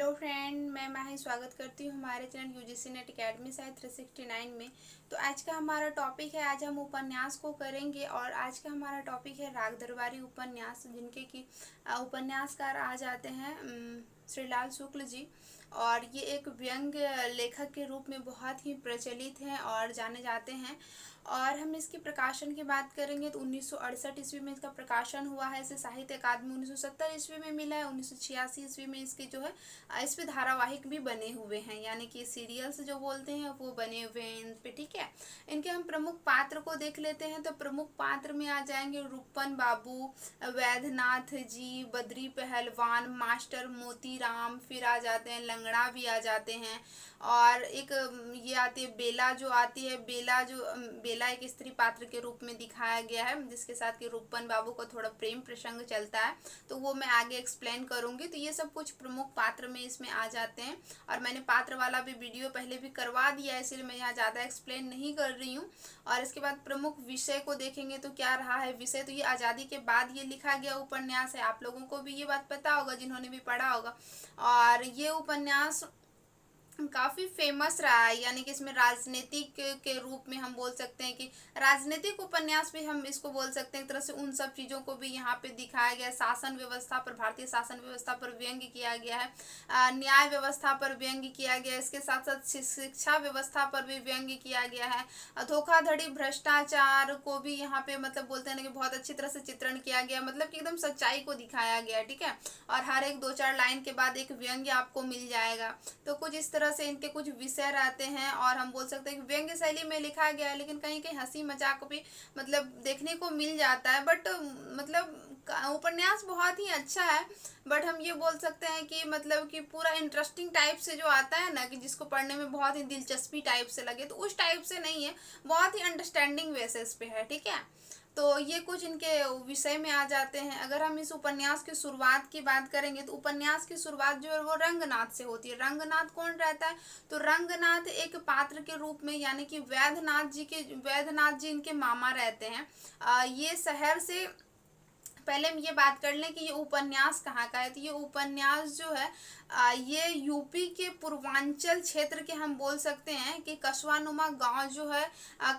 Hello friend, मैं माही स्वागत करती हूँ हमारे channel UGC net academy site 369 में। तो आज का हमारा टॉपिक है, आज हम उपन्यास को करेंगे और आज का हमारा टॉपिक है राग दरबारी उपन्यास, जिनके की उपन्यासकार आ जाते हैं श्रीलाल शुक्ल जी। और ये एक व्यंग लेखक के रूप में बहुत ही प्रचलित हैं और जाने जाते हैं। और हम इसके प्रकाशन की बात करेंगे तो 1968 ईस्वी में इसका प्रकाशन हुआ है। इसे साहित्य अकादमी 1970 ईस्वी में मिला है। 1986 ईस्वी में इसके जो है इस पे धारावाहिक भी बने हुए हैं, यानी कि सीरियल्स जो बोलते हैं वो बने हुए हैं इन पे। ठीक है, इनके हम प्रमुख पात्र को देख लेते हैं। तो प्रमुख पात्र में आ जाएंगे रूपन बाबू, वैद्यनाथ जी, बद्री पहलवान, मास्टर मोतीराम, फिर आ जाते हैं लंगड़ा भी आ जाते हैं। और एक ये आती है बेला, जो आती है बेला एक स्त्री पात्र के रूप में दिखाया गया है, जिसके साथ कि रूपन बाबू का थोड़ा प्रेम प्रसंग चलता है, तो वो मैं आगे एक्सप्लेन करूंगी। तो ये सब कुछ प्रमुख पात्र में इसमें आ जाते हैं और मैंने पात्र वाला भी वीडियो पहले भी करवा दिया है, इसलिए मैं यहाँ ज़्यादा एक्सप्लेन नहीं कर रही हूँ। और इसके बाद प्रमुख विषय को देखेंगे तो क्या रहा है विषय, तो ये आज़ादी के बाद ये लिखा गया उपन्यास है। आप लोगों को भी ये बात पता होगा जिन्होंने भी पढ़ा होगा। और ये उपन्यास काफ़ी फेमस रहा है, यानी कि इसमें राजनीतिक के रूप में हम बोल सकते हैं कि राजनीतिक उपन्यास भी हम इसको बोल सकते हैं। एक तरह से उन सब चीज़ों को भी यहाँ पे दिखाया गया है। शासन व्यवस्था पर, भारतीय शासन व्यवस्था पर व्यंग्य किया गया है, न्याय व्यवस्था पर व्यंग्य किया गया है, इसके साथ साथ शिक्षा व्यवस्था पर भी व्यंग्य किया गया है। धोखाधड़ी, भ्रष्टाचार को भी यहाँ पे मतलब बोलते हैं ना कि बहुत अच्छी तरह से चित्रण किया गया, मतलब कि एकदम सच्चाई को दिखाया गया है। ठीक है, और हर एक 2-4 लाइन के बाद एक व्यंग्य आपको मिल जाएगा। तो कुछ इस तरह से इनके कुछ विषय रहते हैं और हम बोल सकते हैं कि व्यंग्य शैली में लिखा गया है, लेकिन कहीं कहीं हंसी मजाक भी मतलब देखने को मिल जाता है। बट मतलब उपन्यास बहुत ही अच्छा है। बट हम ये बोल सकते हैं कि मतलब कि पूरा इंटरेस्टिंग टाइप से जो आता है ना, कि जिसको पढ़ने में बहुत ही दिलचस्पी टाइप से लगे, तो उस टाइप से नहीं है, बहुत ही अंडरस्टैंडिंग बेसिस पे है। ठीक है, तो ये कुछ इनके विषय में आ जाते हैं। अगर हम इस उपन्यास की शुरुआत की बात करेंगे तो उपन्यास की शुरुआत जो है वो रंगनाथ से होती है। रंगनाथ कौन रहता है, तो रंगनाथ एक पात्र के रूप में, यानी कि वैद्यनाथ जी इनके मामा रहते हैं। ये शहर से, पहले हम ये बात कर लें कि ये उपन्यास कहाँ का है। तो ये उपन्यास जो है ये यूपी के पूर्वांचल क्षेत्र के हम बोल सकते हैं कि कस्बानुमा गांव जो है,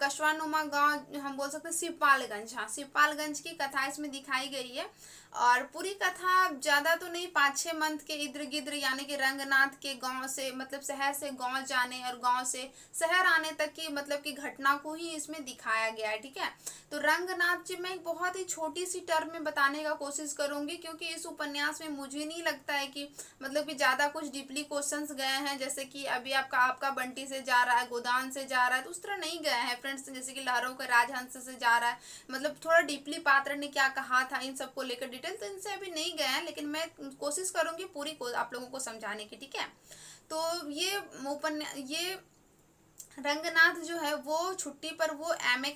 कस्बानुमा गांव हम बोल सकते हैं सिपालगंज। हाँ, सिपालगंज की कथा इसमें दिखाई गई है। और पूरी कथा ज़्यादा तो नहीं, 5-6 मंथ के इर्द गिर्द, यानी कि रंगनाथ के गांव से मतलब शहर से गांव जाने और गांव से शहर आने तक की मतलब की घटना को ही इसमें दिखाया गया है। ठीक है, तो रंगनाथ जी मैं एक बहुत ही छोटी सी टर्म में बताने का कोशिश करूंगी, क्योंकि इस उपन्यास में मुझे नहीं लगता है कि मतलब कि ज़्यादा कुछ डीपली क्वेश्चंस गए हैं, जैसे कि अभी आपका बंटी से जा रहा है, गोदान से जा रहा है, तो उस तरह नहीं गए हैं फ्रेंड्स। जैसे कि लहरों का राजहंस से जा रहा है, मतलब थोड़ा डीपली पात्र ने क्या कहा था इन सबको लेकर डिटेल, तो इनसे अभी नहीं गए हैं, लेकिन मैं कोशिश करूंगी पूरी को आप लोगों को समझाने की। ठीक है, तो ये रंगनाथ जो है वो छुट्टी पर, वो एमए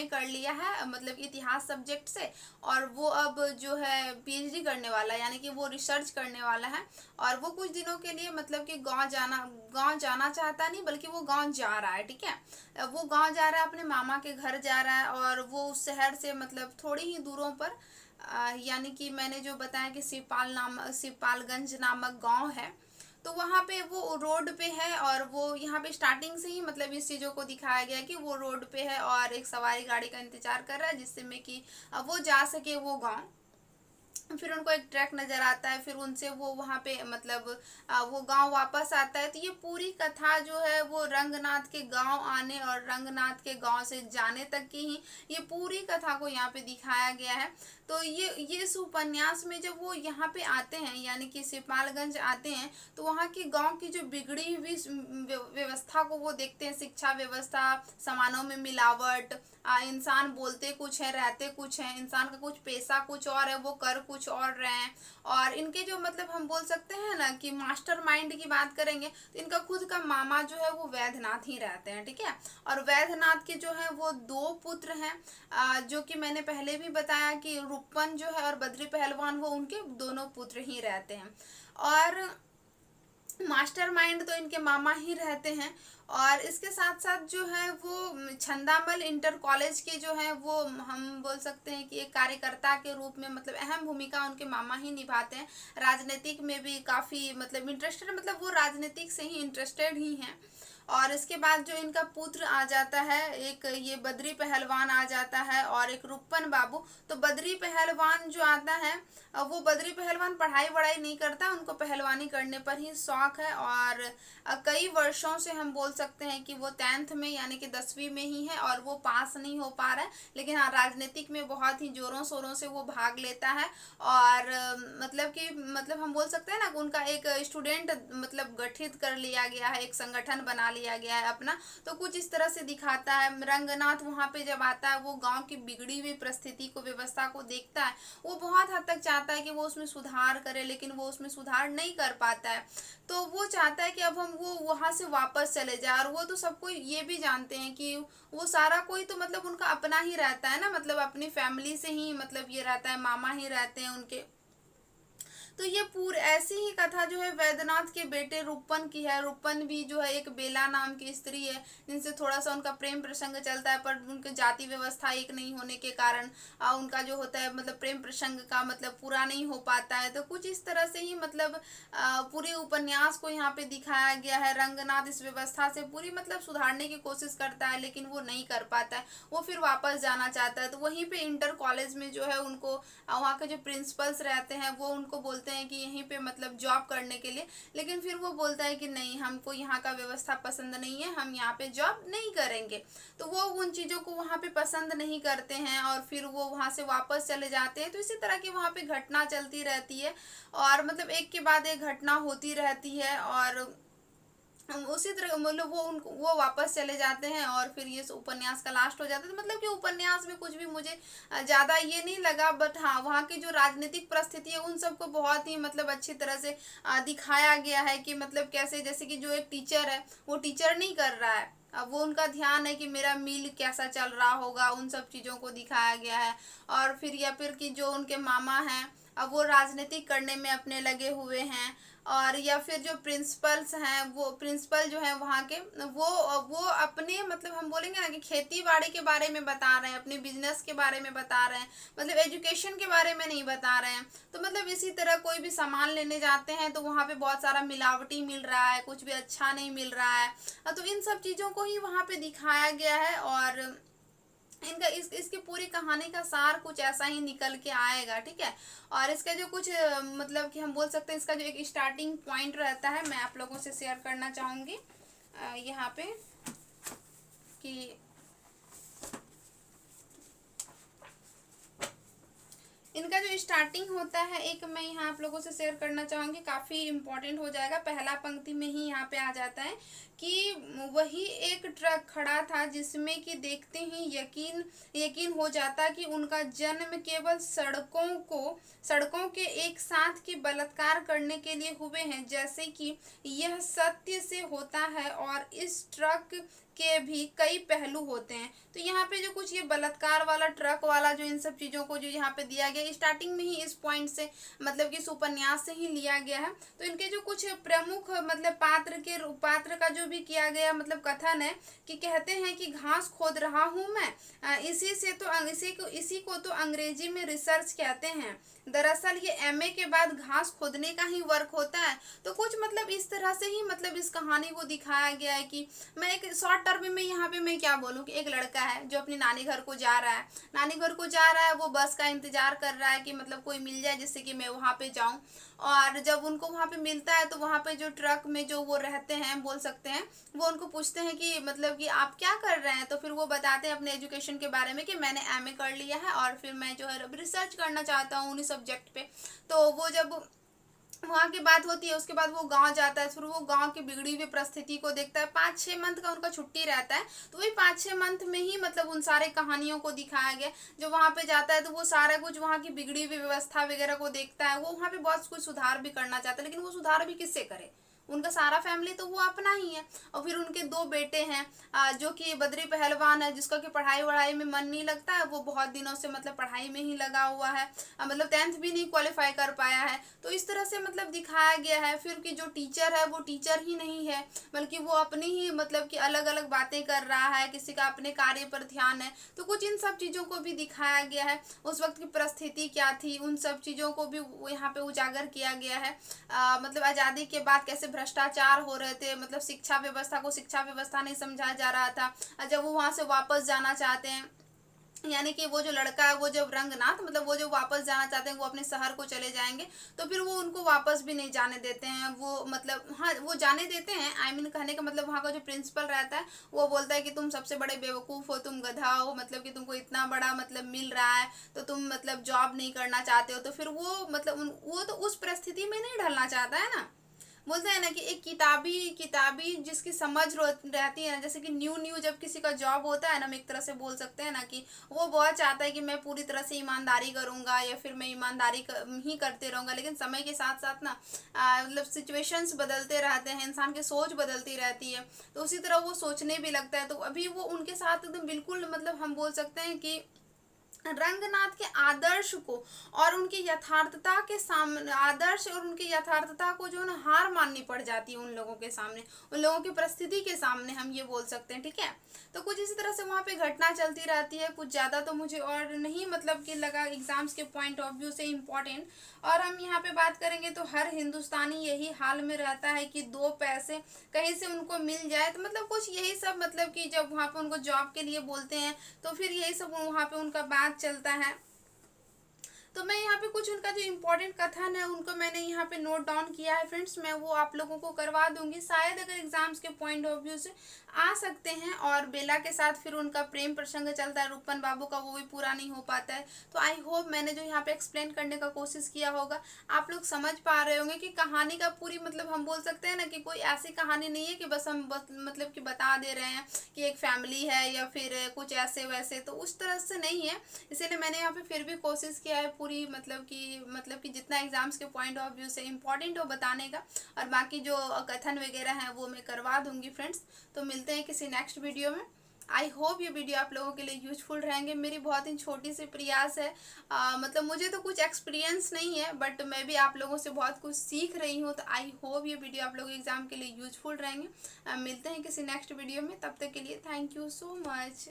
कर लिया है, मतलब इतिहास सब्जेक्ट से। और वो अब जो है पीएचडी करने वाला है, यानी कि वो रिसर्च करने वाला है। और वो कुछ दिनों के लिए मतलब कि गांव जाना चाहता नहीं, बल्कि वो गांव जा रहा है। ठीक है, वो गांव जा रहा है, अपने मामा के घर जा रहा है। और वो उस शहर से मतलब थोड़ी ही दूरों पर यानी कि मैंने जो बताया कि सिपालगंज नामक गांव है, तो वहाँ पे वो रोड पे है। और वो यहाँ पे स्टार्टिंग से ही मतलब इस चीज़ों को दिखाया गया कि वो रोड पे है और एक सवारी गाड़ी का इंतजार कर रहा है, जिससे में कि वो जा सके वो गांव। फिर उनको एक ट्रैक नजर आता है, फिर उनसे वो वहाँ पे मतलब वो गांव वापस आता है। तो ये पूरी कथा जो है वो रंगनाथ के गांव आने और रंगनाथ के गांव से जाने तक की ही ये पूरी कथा को यहाँ पे दिखाया गया है। तो ये इस उपन्यास में जब वो यहाँ पे आते हैं, यानी कि सिपालगंज आते हैं, तो वहाँ के गांव की जो बिगड़ी हुई व्यवस्था को वो देखते हैं। शिक्षा व्यवस्था, सामानों में मिलावट, इंसान बोलते कुछ है रहते कुछ है, इंसान का कुछ पैसा कुछ और है, वो कर कुछ और रहे हैं। और इनके जो मतलब हम बोल सकते हैं ना कि मास्टर माइंड की बात करेंगे, तो इनका खुद का मामा जो है वो वैद्यनाथ ही रहते हैं। ठीक है, और वैद्यनाथ के जो है वो 2 पुत्र हैं, जो कि मैंने पहले भी बताया कि रूपन जो है और बद्री पहलवान, वो उनके दोनों पुत्र ही रहते हैं। और मास्टरमाइंड तो इनके मामा ही रहते हैं। और इसके साथ साथ जो है वो छंदामल इंटर कॉलेज के जो है वो हम बोल सकते हैं कि एक कार्यकर्ता के रूप में मतलब अहम भूमिका उनके मामा ही निभाते हैं। राजनीतिक में भी काफ़ी मतलब इंटरेस्टेड, मतलब वो राजनीतिक से ही इंटरेस्टेड ही हैं। और इसके बाद जो इनका पुत्र आ जाता है, एक ये बद्री पहलवान आ जाता है और एक रुपन बाबू। तो बद्री पहलवान जो आता है, वो बद्री पहलवान पढ़ाई वढ़ाई नहीं करता, उनको पहलवानी करने पर ही शौक है। और कई वर्षों से हम बोल सकते हैं कि वो 10th में यानी कि 10वीं में ही है और वो पास नहीं हो पा रहा है। लेकिन हाँ, राजनीतिक में बहुत ही जोरों शोरों से वो भाग लेता है। और मतलब कि मतलब हम बोल सकते हैं ना, उनका एक स्टूडेंट मतलब गठित कर लिया गया है, एक संगठन बना लिया गया है अपना। तो कुछ इस तरह से दिखाता है। रंगनाथ वहाँ पे जब आता है, वो गांव की बिगड़ी हुई परिस्थिति को, व्यवस्था को देखता है। वो बहुत हद तक चाहता है कि वो उसमें सुधार करे, लेकिन वो उसमें सुधार नहीं कर पाता है। तो वो चाहता है कि अब हम वो वहाँ से वापस चले जाए। और वो तो सबको ये भी जानते हैं कि वो सारा कोई तो मतलब उनका अपना ही रहता है ना, मतलब अपनी फैमिली से ही मतलब ये रहता है, मामा ही रहते हैं उनके। तो ये पूरी ऐसी ही कथा जो है वैद्यनाथ के बेटे रूपन की है। रूपन भी जो है एक बेला नाम की स्त्री है, जिनसे थोड़ा सा उनका प्रेम प्रसंग चलता है, पर उनके जाति व्यवस्था एक नहीं होने के कारण उनका जो होता है मतलब प्रेम प्रसंग का मतलब पूरा नहीं हो पाता है। तो कुछ इस तरह से ही मतलब पूरे उपन्यास को यहाँ पे दिखाया गया है। रंगनाथ इस व्यवस्था से पूरी मतलब सुधारने की कोशिश करता है, लेकिन वो नहीं कर पाता है। वो फिर वापस जाना चाहता है। तो वहीं पे इंटर कॉलेज में जो है उनको वहाँ के जो प्रिंसिपल्स रहते हैं वो उनको बोलते हैं कि यहीं पे मतलब जॉब करने के लिए। लेकिन फिर वो बोलता है कि नहीं, हमको यहाँ का व्यवस्था पसंद नहीं है, हम यहाँ पे जॉब नहीं करेंगे। तो वो उन चीज़ों को वहाँ पे पसंद नहीं करते हैं और फिर वो वहाँ से वापस चले जाते हैं। तो इसी तरह की वहाँ पे घटना चलती रहती है और मतलब एक के बाद एक घटना होती रहती है। और उसी तरह मतलब वो वापस चले जाते हैं और फिर ये उपन्यास का लास्ट हो जाता है। तो मतलब कि उपन्यास में कुछ भी मुझे ज़्यादा ये नहीं लगा, बट हाँ, वहाँ की जो राजनीतिक परिस्थिति है उन सबको बहुत ही मतलब अच्छी तरह से दिखाया गया है कि मतलब कैसे, जैसे कि जो एक टीचर है वो टीचर नहीं कर रहा है, अब वो उनका ध्यान है कि मेरा मिल कैसा चल रहा होगा, उन सब चीज़ों को दिखाया गया है। और फिर या फिर कि जो उनके मामा हैं, अब वो राजनीतिक करने में अपने लगे हुए हैं। और या फिर जो प्रिंसिपल्स हैं, वो प्रिंसिपल जो हैं वहाँ के, वो अपने मतलब हम बोलेंगे ना कि खेती बाड़ी के बारे में बता रहे हैं, अपने बिजनेस के बारे में बता रहे हैं, मतलब एजुकेशन के बारे में नहीं बता रहे हैं। तो मतलब इसी तरह कोई भी सामान लेने जाते हैं तो वहाँ पे बहुत सारा मिलावटी मिल रहा है, कुछ भी अच्छा नहीं मिल रहा है। तो इन सब चीज़ों को ही वहाँ पे दिखाया गया है। और इनका इसकी पूरी कहानी का सार कुछ ऐसा ही निकल के आएगा, ठीक है। और इसका जो कुछ मतलब कि हम बोल सकते हैं, इसका जो एक स्टार्टिंग पॉइंट रहता है, मैं आप लोगों से शेयर करना चाहूँगी यहाँ पे कि इनका जो स्टार्टिंग होता है, एक मैं यहाँ आप लोगों से शेयर करना चाहूँगी, काफ़ी इम्पोर्टेंट हो जाएगा। पहला पंक्ति में ही यहाँ पे आ जाता है कि वही एक ट्रक खड़ा था जिसमें कि देखते ही यकीन हो जाता कि उनका जन्म केवल सड़कों के एक साथ के बलात्कार करने के लिए हुए हैं, जैसे कि यह सत्य से होता है और इस ट्रक के भी कई पहलू होते हैं। तो यहाँ पे जो कुछ ये बलात्कार वाला, ट्रक वाला, जो इन सब चीज़ों को जो यहाँ पे दिया गया स्टार्टिंग में ही, इस पॉइंट से मतलब कि इस उपन्यास से ही लिया गया है। तो इनके जो कुछ प्रमुख मतलब पात्र का जो भी किया गया मतलब कथन है कि कहते हैं कि घास खोद रहा हूँ मैं, इसी को तो अंग्रेजी में रिसर्च कहते हैं। दरअसल ये एमए के बाद घास खोदने का ही वर्क होता है। तो कुछ मतलब इस तरह से ही मतलब इस कहानी को दिखाया गया है कि मैं एक शॉर्ट टर्म में यहाँ पे मैं क्या बोलूँ कि एक लड़का है जो अपनी नानी घर को जा रहा है, वो बस का इंतजार कर रहा है कि मतलब कोई मिल जाए जिससे कि मैं वहाँ पे जाऊँ। और जब उनको वहाँ पे मिलता है तो वहाँ पे जो ट्रक में जो वो रहते हैं, बोल सकते हैं, वो उनको पूछते हैं कि मतलब कि आप क्या कर रहे हैं। तो फिर वो बताते हैं अपने एजुकेशन के बारे में कि मैंने एमए कर लिया है और फिर मैं जो है रिसर्च करना चाहता हूँ उन्हीं सब्जेक्ट पे। तो वो जब वहाँ की बात होती है, उसके बाद वो गांव जाता है। फिर वो गांव की बिगड़ी हुई परिस्थिति को देखता है। 5-6 मंथ का उनका छुट्टी रहता है। तो वही 5-6 मंथ में ही मतलब उन सारे कहानियों को दिखाया गया। जो वहाँ पे जाता है तो वो सारा कुछ वहाँ की बिगड़ी हुई व्यवस्था वगैरह को देखता है। वो वहाँ पे बहुत कुछ सुधार भी करना चाहता है, लेकिन वो सुधार भी किससे करे, उनका सारा फैमिली तो वो अपना ही है। और फिर उनके 2 बेटे हैं, जो कि बद्री पहलवान है, जिसका कि पढ़ाई वढ़ाई में मन नहीं लगता है, वो बहुत दिनों से मतलब पढ़ाई में ही लगा हुआ है, मतलब 10th भी नहीं क्वालिफाई कर पाया है। तो इस तरह से मतलब दिखाया गया है। फिर कि जो टीचर है वो टीचर ही नहीं है, बल्कि वो अपनी ही मतलब कि अलग अलग बातें कर रहा है, किसी का अपने कार्य पर ध्यान है। तो कुछ इन सब चीज़ों को भी दिखाया गया है, उस वक्त की परिस्थिति क्या थी, उन सब चीज़ों को भी यहाँ पे उजागर किया गया है। मतलब आज़ादी के बाद कैसे भ्रष्टाचार हो रहे थे, मतलब शिक्षा व्यवस्था को शिक्षा व्यवस्था नहीं समझा जा रहा था। जब वो वहाँ से वापस जाना चाहते हैं, यानी कि वो जो लड़का है, वो जब रंगनाथ मतलब वो जो वापस जाना चाहते हैं, वो अपने शहर को चले जाएंगे, तो फिर वो उनको वापस भी नहीं जाने देते हैं। वो मतलब हाँ वो जाने देते हैं, आई मीन कहने का मतलब वहाँ का जो प्रिंसिपल रहता है वो बोलता है कि तुम सबसे बड़े बेवकूफ़ हो, तुम गधा हो, मतलब कि तुमको इतना बड़ा मतलब मिल रहा है तो तुम मतलब जॉब नहीं करना चाहते हो। तो फिर वो मतलब वो तो उस परिस्थिति में नहीं ढलना चाहता है ना। बोलते हैं ना कि एक किताबी किताबी जिसकी समझ रहती है ना, जैसे कि न्यू न्यू जब किसी का जॉब होता है ना, हम एक तरह से बोल सकते हैं ना कि वो बहुत चाहता है कि मैं पूरी तरह से ईमानदारी करूंगा या फिर मैं ईमानदारी ही करते रहूंगा। लेकिन समय के साथ साथ ना मतलब सिचुएशंस बदलते रहते हैं, इंसान की सोच बदलती रहती है, तो उसी तरह वो सोचने भी लगता है। तो अभी वो उनके साथ एकदम बिल्कुल मतलब हम बोल सकते हैं कि रंगनाथ के आदर्श को और उनकी यथार्थता के सामने, आदर्श और उनकी यथार्थता को जो है ना हार माननी पड़ जाती है उन लोगों के सामने, उन लोगों की परिस्थिति के सामने, हम ये बोल सकते हैं। ठीक है, तो कुछ इसी तरह से वहाँ पे घटना चलती रहती है। कुछ ज़्यादा तो मुझे और नहीं मतलब कि लगा एग्जाम्स के पॉइंट ऑफ व्यू से इम्पोर्टेंट। और हम यहाँ पे बात करेंगे तो हर हिंदुस्तानी यही हाल में रहता है कि 2 पैसे कहीं से उनको मिल जाए, तो मतलब कुछ यही सब मतलब कि जब वहाँ पे उनको जॉब के लिए बोलते हैं तो फिर यही सब वहाँ पे उनका बात चलता है। तो मैं यहाँ पे कुछ उनका जो इम्पोर्टेंट कथन है उनको मैंने यहाँ पे नोट डाउन किया है फ्रेंड्स, मैं वो आप लोगों को करवा दूंगी, शायद अगर एग्जाम्स के पॉइंट ऑफ व्यू से आ सकते हैं। और बेला के साथ फिर उनका प्रेम प्रसंग चलता है रूपन बाबू का, वो भी पूरा नहीं हो पाता है। तो आई होप मैंने जो यहाँ पे एक्सप्लेन करने का कोशिश किया होगा आप लोग समझ पा रहे होंगे कि कहानी का पूरी मतलब हम बोल सकते हैं ना कि कोई ऐसी कहानी नहीं है कि बस हम मतलब कि बता दे रहे हैं कि एक फैमिली है या फिर कुछ ऐसे वैसे, तो उस तरह से नहीं है। इसीलिए मैंने यहाँ पे फिर भी कोशिश किया है पूरी मतलब कि जितना एग्जाम्स के पॉइंट ऑफ व्यू से इम्पोर्टेंट हो बताने का, और बाकी जो कथन वगैरह हैं वो मैं करवा दूंगी फ्रेंड्स। तो मिलते हैं किसी नेक्स्ट वीडियो में। आई होप ये वीडियो आप लोगों के लिए यूजफुल रहेंगे। मेरी बहुत ही छोटी सी प्रयास है, मतलब मुझे तो कुछ एक्सपीरियंस नहीं है, बट मैं भी आप लोगों से बहुत कुछ सीख रही हूँ। तो आई होप ये वीडियो आप लोगों के एग्जाम के लिए यूजफुल रहेंगे। मिलते हैं किसी नेक्स्ट वीडियो में, तब तक के लिए थैंक यू सो मच।